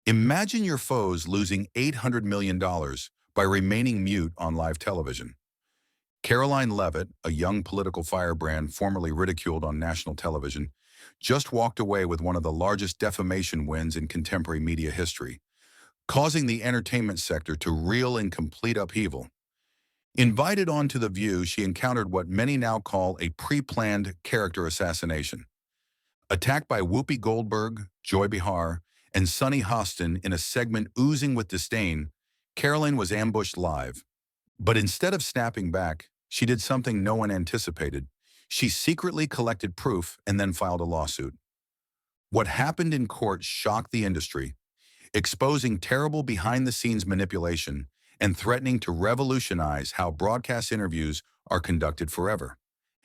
Imagine your foes losing $800 million by remaining mute on live television. Karoline Leavitt, a young political firebrand formerly ridiculed on national television, just walked away with one of the largest defamation wins in contemporary media history, causing the entertainment sector to reel in complete upheaval. Invited onto The View, she encountered what many now call a pre-planned character assassination. Attacked by Whoopi Goldberg, Joy Behar, and Sunny Hostin in a segment oozing with disdain, Caroline was ambushed live. But instead of snapping back, she did something no one anticipated. She secretly collected proof and then filed a lawsuit. What happened in court shocked the industry, exposing terrible behind-the-scenes manipulation and threatening to revolutionize how broadcast interviews are conducted forever.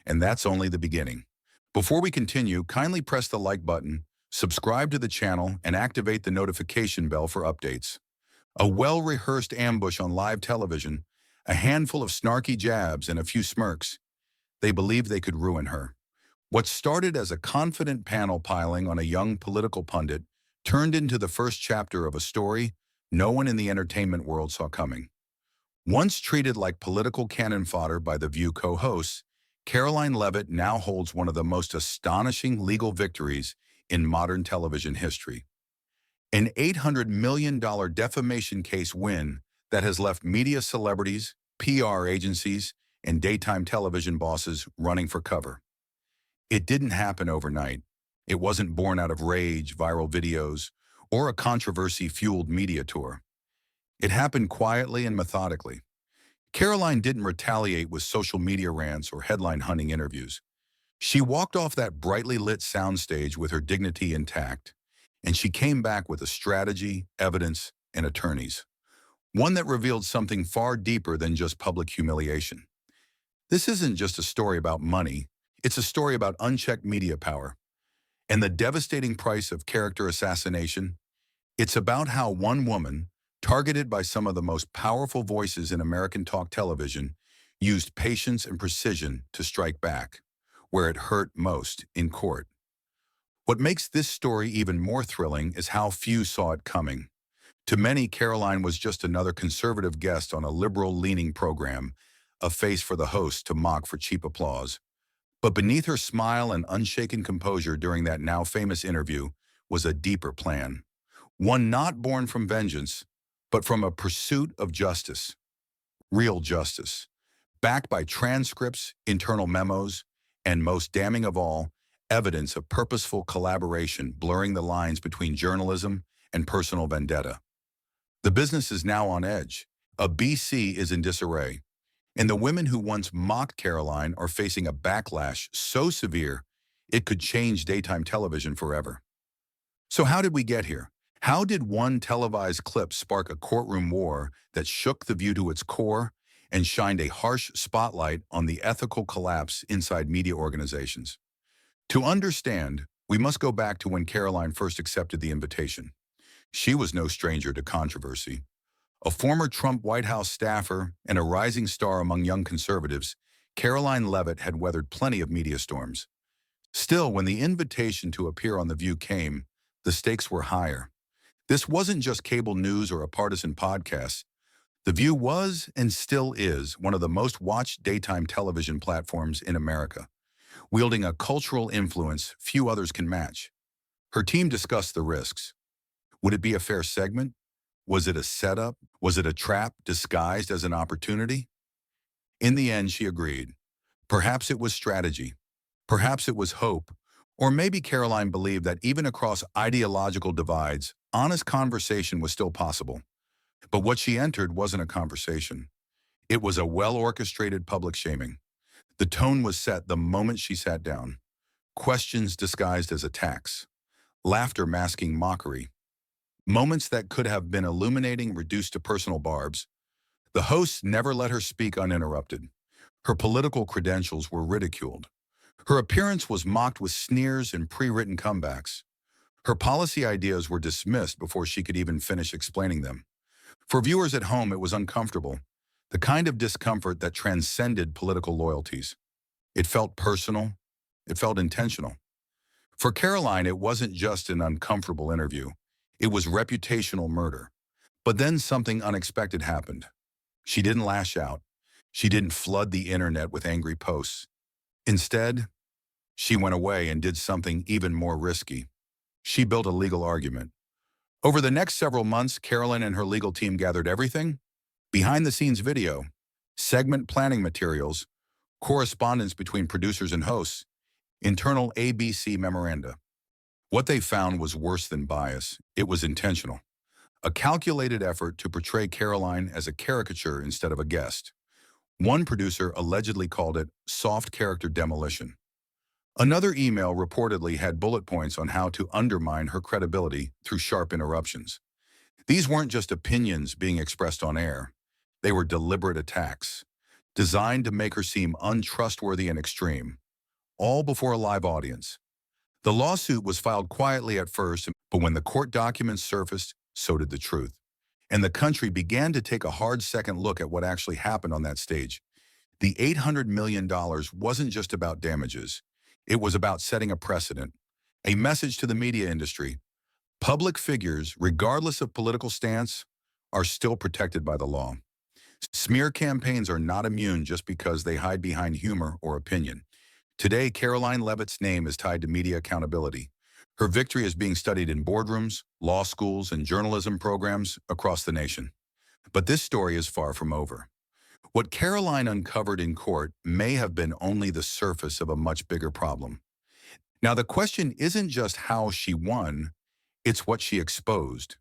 And that's only the beginning. Before we continue, kindly press the like button, subscribe to the channel, and activate the notification bell for updates. A well-rehearsed ambush on live television, a handful of snarky jabs and a few smirks. They believed they could ruin her. What started as a confident panel piling on a young political pundit turned into the first chapter of a story no one in the entertainment world saw coming. Once treated like political cannon fodder by The View co-hosts, Karoline Leavitt now holds one of the most astonishing legal victories in modern television history. An $800 million defamation case win that has left media celebrities, PR agencies, and daytime television bosses running for cover. It didn't happen overnight. It wasn't born out of rage, viral videos, or a controversy-fueled media tour. It happened quietly and methodically. Karoline didn't retaliate with social media rants or headline-hunting interviews. She walked off that brightly lit soundstage with her dignity intact, and she came back with a strategy, evidence, and attorneys. One that revealed something far deeper than just public humiliation. This isn't just a story about money, it's a story about unchecked media power. And the devastating price of character assassination, it's about how one woman, targeted by some of the most powerful voices in American talk television, used patience and precision to strike back, where it hurt most, in court. What makes this story even more thrilling is how few saw it coming. To many, Karoline was just another conservative guest on a liberal-leaning program, a face for the host to mock for cheap applause. But beneath her smile and unshaken composure during that now-famous interview was a deeper plan. One not born from vengeance, but from a pursuit of justice. Real justice. Backed by transcripts, internal memos, and most damning of all, evidence of purposeful collaboration blurring the lines between journalism and personal vendetta. The business is now on edge. A BC is in disarray. And the women who once mocked Karoline are facing a backlash so severe it could change daytime television forever. So how did we get here? How did one televised clip spark a courtroom war that shook The View to its core and shined a harsh spotlight on the ethical collapse inside media organizations? To understand, we must go back to when Karoline first accepted the invitation. She was no stranger to controversy. A former Trump White House staffer and a rising star among young conservatives, Karoline Leavitt had weathered plenty of media storms. Still, when the invitation to appear on The View came, the stakes were higher. This wasn't just cable news or a partisan podcast. The View was, and still is, one of the most watched daytime television platforms in America, wielding a cultural influence few others can match. Her team discussed the risks. Would it be a fair segment? Was it a setup? Was it a trap disguised as an opportunity? In the end, she agreed. Perhaps it was strategy. Perhaps it was hope. Or maybe Karoline believed that even across ideological divides, honest conversation was still possible. But what she entered wasn't a conversation. It was a well-orchestrated public shaming. The tone was set the moment she sat down. Questions disguised as attacks. Laughter masking mockery. Moments that could have been illuminating reduced to personal barbs. The hosts never let her speak uninterrupted. Her political credentials were ridiculed. Her appearance was mocked with sneers and pre-written comebacks. Her policy ideas were dismissed before she could even finish explaining them. For viewers at home, it was uncomfortable, the kind of discomfort that transcended political loyalties. It felt personal. It felt intentional. For Karoline, it wasn't just an uncomfortable interview. It was reputational murder. But then something unexpected happened. She didn't lash out. She didn't flood the internet with angry posts. Instead, she went away and did something even more risky. She built a legal argument. Over the next several months, Karoline and her legal team gathered everything: behind-the-scenes video, segment planning materials, correspondence between producers and hosts, internal ABC memoranda. What they found was worse than bias. It was intentional. A calculated effort to portray Karoline as a caricature instead of a guest. One producer allegedly called it soft character demolition. Another email reportedly had bullet points on how to undermine her credibility through sharp interruptions. These weren't just opinions being expressed on air. They were deliberate attacks, designed to make her seem untrustworthy and extreme, all before a live audience. The lawsuit was filed quietly at first, but when the court documents surfaced, so did the truth. And the country began to take a hard second look at what actually happened on that stage. The $800 million wasn't just about damages. It was about setting a precedent, a message to the media industry. Public figures, regardless of political stance, are still protected by the law. Smear campaigns are not immune just because they hide behind humor or opinion. Today, Karoline Leavitt's name is tied to media accountability. Her victory is being studied in boardrooms, law schools, and journalism programs across the nation. But this story is far from over. What Karoline uncovered in court may have been only the surface of a much bigger problem. Now, the question isn't just how she won, it's what she exposed,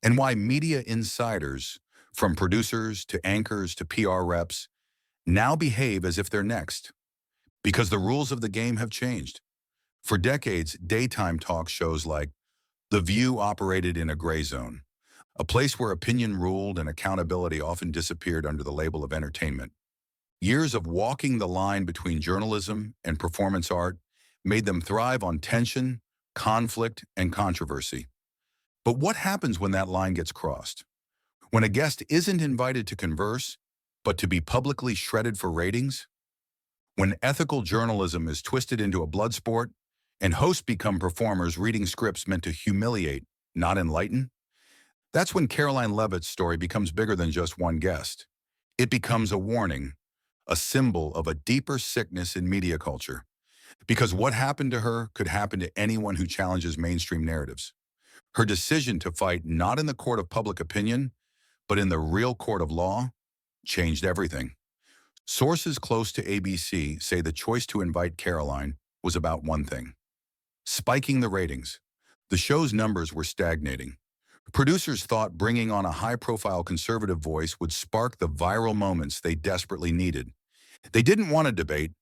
and why media insiders, from producers to anchors to PR reps, now behave as if they're next. Because the rules of the game have changed. For decades, daytime talk shows like The View operated in a gray zone, a place where opinion ruled and accountability often disappeared under the label of entertainment. Years of walking the line between journalism and performance art made them thrive on tension, conflict, and controversy. But what happens when that line gets crossed? When a guest isn't invited to converse, but to be publicly shredded for ratings? When ethical journalism is twisted into a blood sport, and hosts become performers reading scripts meant to humiliate, not enlighten? That's when Karoline Leavitt's story becomes bigger than just one guest. It becomes a warning, a symbol of a deeper sickness in media culture. Because what happened to her could happen to anyone who challenges mainstream narratives. Her decision to fight not in the court of public opinion, but in the real court of law, changed everything. Sources close to ABC say the choice to invite Karoline was about one thing: spiking the ratings. The show's numbers were stagnating. Producers thought bringing on a high-profile conservative voice would spark the viral moments they desperately needed. They didn't want a debate.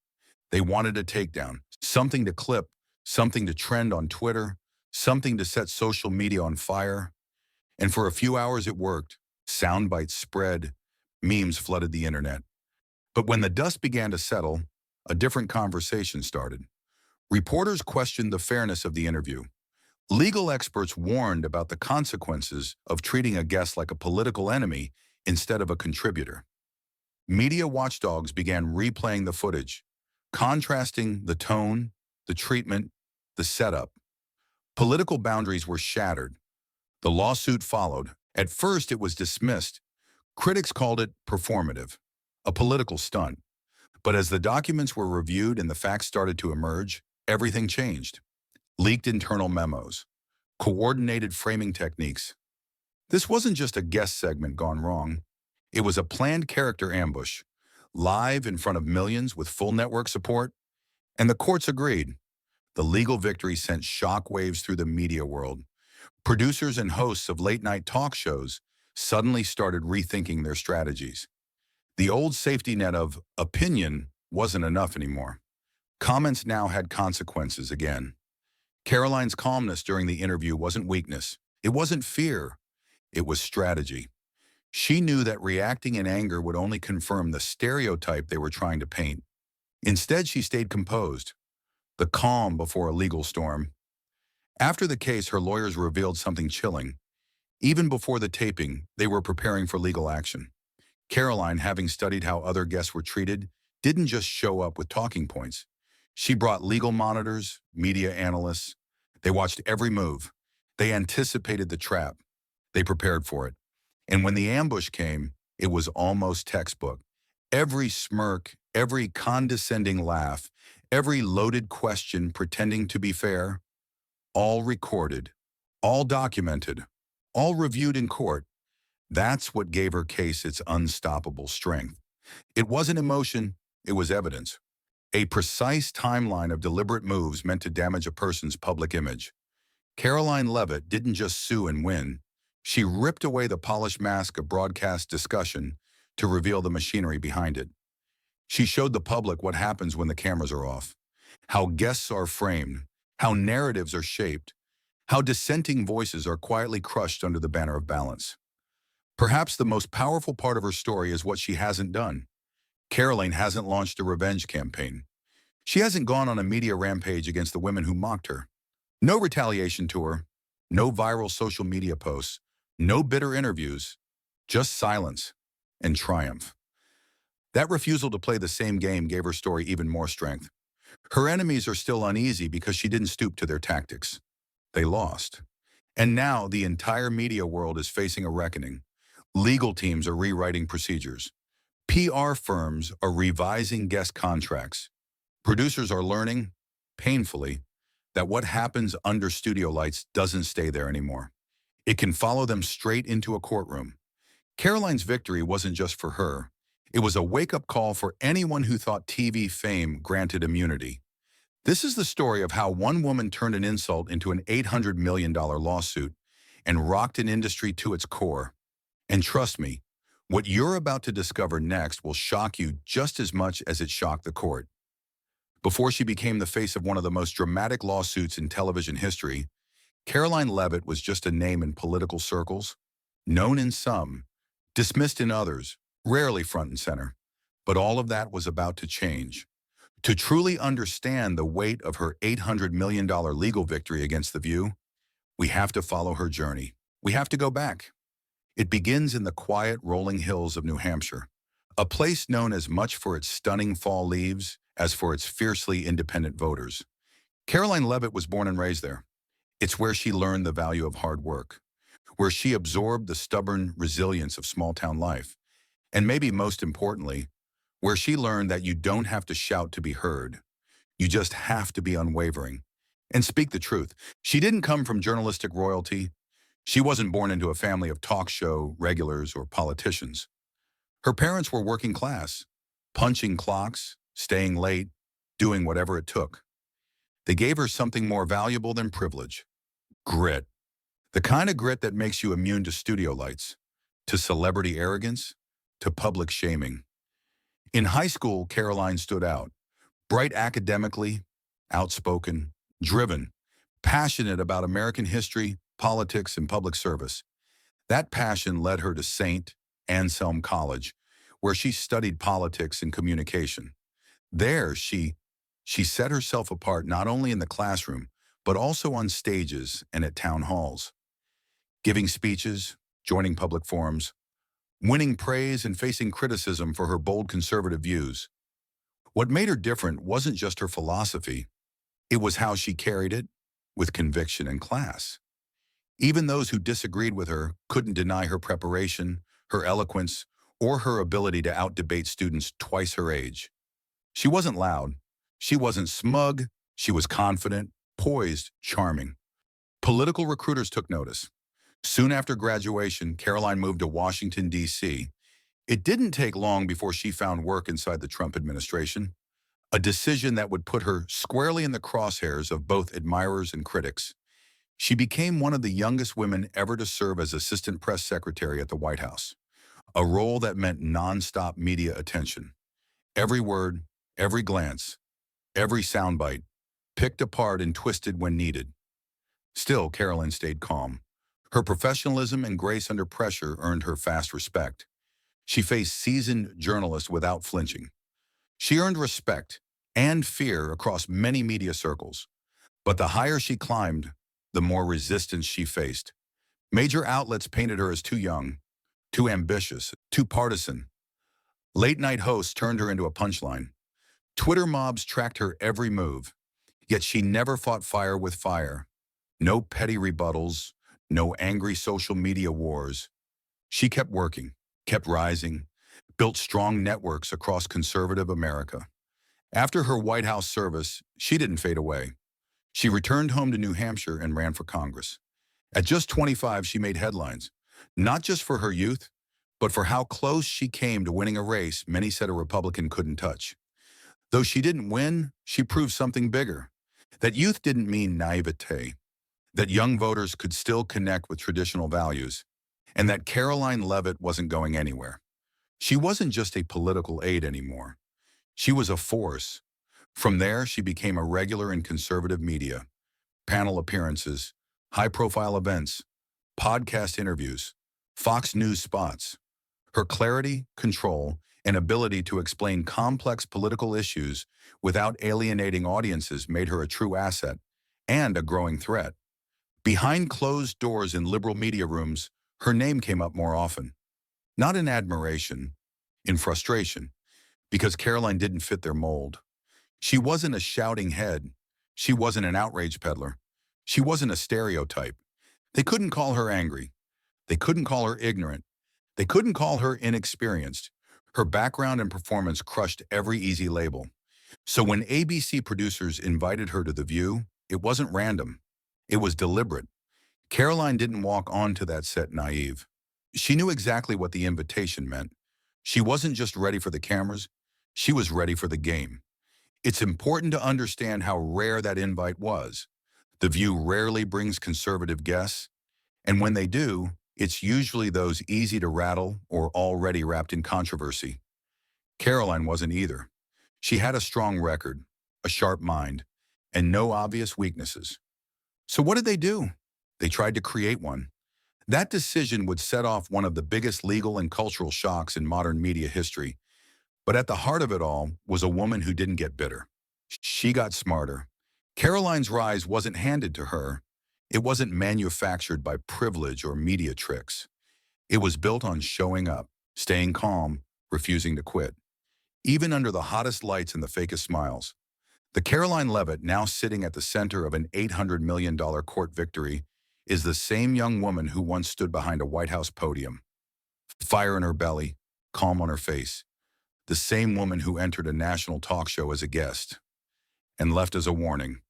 They wanted a takedown, something to clip, something to trend on Twitter, something to set social media on fire. And for a few hours it worked. Sound bites spread, memes flooded the internet. But when the dust began to settle, a different conversation started. Reporters questioned the fairness of the interview. Legal experts warned about the consequences of treating a guest like a political enemy instead of a contributor. Media watchdogs began replaying the footage, contrasting the tone, the treatment, the setup. Political boundaries were shattered. The lawsuit followed. At first, it was dismissed. Critics called it performative, a political stunt. But as the documents were reviewed and the facts started to emerge, everything changed. Leaked internal memos, coordinated framing techniques. This wasn't just a guest segment gone wrong. It was a planned character ambush, live in front of millions with full network support. And the courts agreed. The legal victory sent shockwaves through the media world. Producers and hosts of late-night talk shows suddenly started rethinking their strategies. The old safety net of opinion wasn't enough anymore. Comments now had consequences again. Karoline's calmness during the interview wasn't weakness. It wasn't fear. It was strategy. She knew that reacting in anger would only confirm the stereotype they were trying to paint. Instead, she stayed composed, the calm before a legal storm. After the case, her lawyers revealed something chilling. Even before the taping, they were preparing for legal action. Karoline, having studied how other guests were treated, didn't just show up with talking points. She brought legal monitors, media analysts. They watched every move. They anticipated the trap. They prepared for it. And when the ambush came, it was almost textbook. Every smirk, every condescending laugh, every loaded question pretending to be fair, all recorded, all documented, all reviewed in court. That's what gave her case its unstoppable strength. It wasn't emotion, it was evidence. A precise timeline of deliberate moves meant to damage a person's public image. Karoline Leavitt didn't just sue and win. She ripped away the polished mask of broadcast discussion to reveal the machinery behind it. She showed the public what happens when the cameras are off, how guests are framed, how narratives are shaped, how dissenting voices are quietly crushed under the banner of balance. Perhaps the most powerful part of her story is what she hasn't done. Karoline hasn't launched a revenge campaign. She hasn't gone on a media rampage against the women who mocked her. No retaliation tour, no viral social media posts, no bitter interviews, just silence and triumph. That refusal to play the same game gave her story even more strength. Her enemies are still uneasy because she didn't stoop to their tactics. They lost. And now the entire media world is facing a reckoning. Legal teams are rewriting procedures. PR firms are revising guest contracts. Producers are learning, painfully, that what happens under studio lights doesn't stay there anymore. It can follow them straight into a courtroom. Karoline's victory wasn't just for her. It was a wake-up call for anyone who thought TV fame granted immunity. This is the story of how one woman turned an insult into an $800 million lawsuit and rocked an industry to its core. And trust me, what you're about to discover next will shock you just as much as it shocked the court. Before she became the face of one of the most dramatic lawsuits in television history, Karoline Leavitt was just a name in political circles, known in some, dismissed in others, rarely front and center. But all of that was about to change. To truly understand the weight of her $800 million legal victory against The View, we have to follow her journey. We have to go back. It begins in the quiet, rolling hills of New Hampshire, a place known as much for its stunning fall leaves as for its fiercely independent voters. Karoline Leavitt was born and raised there. It's where she learned the value of hard work, where she absorbed the stubborn resilience of small-town life, and maybe most importantly, where she learned that you don't have to shout to be heard. You just have to be unwavering and speak the truth. She didn't come from journalistic royalty. She wasn't born into a family of talk show regulars or politicians. Her parents were working class, punching clocks, staying late, doing whatever it took. They gave her something more valuable than privilege: grit. The kind of grit that makes you immune to studio lights, to celebrity arrogance, to public shaming. In high school, Karoline stood out. Bright academically, outspoken, driven, passionate about American history, politics, and public service. That passion led her to St. Anselm College, where she studied politics and communication. There, she set herself apart not only in the classroom, but also on stages and at town halls, giving speeches, joining public forums, winning praise and facing criticism for her bold conservative views. What made her different wasn't just her philosophy, it was how she carried it, with conviction and class. Even those who disagreed with her couldn't deny her preparation, her eloquence, or her ability to out-debate students twice her age. She wasn't loud. She wasn't smug. She was confident, poised, charming. Political recruiters took notice. Soon after graduation, Karoline moved to Washington, D.C. It didn't take long before she found work inside the Trump administration, a decision that would put her squarely in the crosshairs of both admirers and critics. She became one of the youngest women ever to serve as assistant press secretary at the White House, a role that meant nonstop media attention. Every word, every glance, every soundbite, picked apart and twisted when needed. Still, Karoline stayed calm. Her professionalism and grace under pressure earned her fast respect. She faced seasoned journalists without flinching. She earned respect and fear across many media circles. But the higher she climbed, the more resistance she faced. Major outlets painted her as too young, too ambitious, too partisan. Late-night hosts turned her into a punchline. Twitter mobs tracked her every move. Yet she never fought fire with fire, No petty rebuttals, no angry social media wars. She kept working, kept rising, built strong networks across conservative America. After her White House service, she didn't fade away. She returned home to New Hampshire and ran for Congress. At just 25, she made headlines, not just for her youth, but for how close she came to winning a race many said a Republican couldn't touch. Though she didn't win, she proved something bigger. That youth didn't mean naivete, that young voters could still connect with traditional values, and that Karoline Leavitt wasn't going anywhere. She wasn't just a political aide anymore. She was a force. From there, she became a regular in conservative media, panel appearances, high-profile events, podcast interviews, Fox News spots. Her clarity, control, and ability to explain complex political issues without alienating audiences made her a true asset and a growing threat. Behind closed doors in liberal media rooms, her name came up more often. Not in admiration, in frustration, because Karoline didn't fit their mold. She wasn't a shouting head. She wasn't an outrage peddler. She wasn't a stereotype. They couldn't call her angry. They couldn't call her ignorant. They couldn't call her inexperienced. Her background and performance crushed every easy label. So when ABC producers invited her to The View, it wasn't random. It was deliberate. Karoline didn't walk onto that set naive. She knew exactly what the invitation meant. She wasn't just ready for the cameras. She was ready for the game. It's important to understand how rare that invite was. The View rarely brings conservative guests, and when they do, it's usually those easy to rattle or already wrapped in controversy. Karoline wasn't either. She had a strong record, a sharp mind, and no obvious weaknesses. So what did they do? They tried to create one. That decision would set off one of the biggest legal and cultural shocks in modern media history. But at the heart of it all was a woman who didn't get bitter. She got smarter. Karoline's rise wasn't handed to her. It wasn't manufactured by privilege or media tricks. It was built on showing up, staying calm, refusing to quit. Even under the hottest lights and the fakest smiles. The Karoline Leavitt, now sitting at the center of an $800 million court victory, is the same young woman who once stood behind a White House podium. Fire in her belly, calm on her face. The same woman who entered a national talk show as a guest and left as a warning.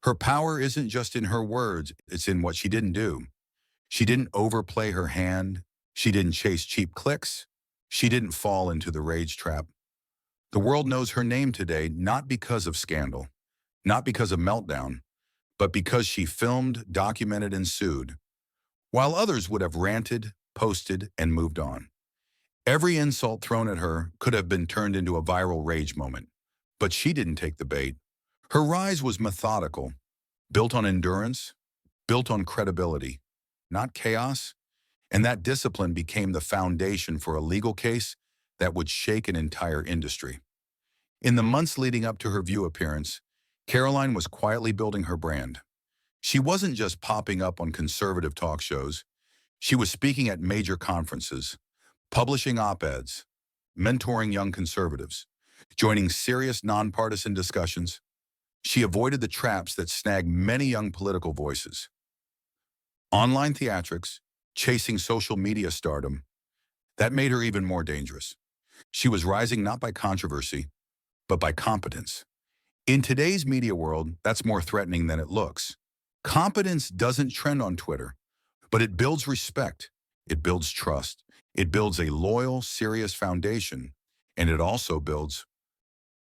Her power isn't just in her words, it's in what she didn't do. She didn't overplay her hand. She didn't chase cheap clicks. She didn't fall into the rage trap. The world knows her name today not because of scandal, not because of meltdown, but because she filmed, documented, and sued, while others would have ranted, posted, and moved on. Every insult thrown at her could have been turned into a viral rage moment, but she didn't take the bait. Her rise was methodical, built on endurance, built on credibility, not chaos, and that discipline became the foundation for a legal case that would shake an entire industry. In the months leading up to her View appearance, Karoline was quietly building her brand. She wasn't just popping up on conservative talk shows. She was speaking at major conferences, publishing op-eds, mentoring young conservatives, joining serious nonpartisan discussions. She avoided the traps that snag many young political voices. Online theatrics, chasing social media stardom, that made her even more dangerous. She was rising not by controversy, but by competence. In today's media world, that's more threatening than it looks. Competence doesn't trend on Twitter, but it builds respect, it builds trust, it builds a loyal, serious foundation, and it also builds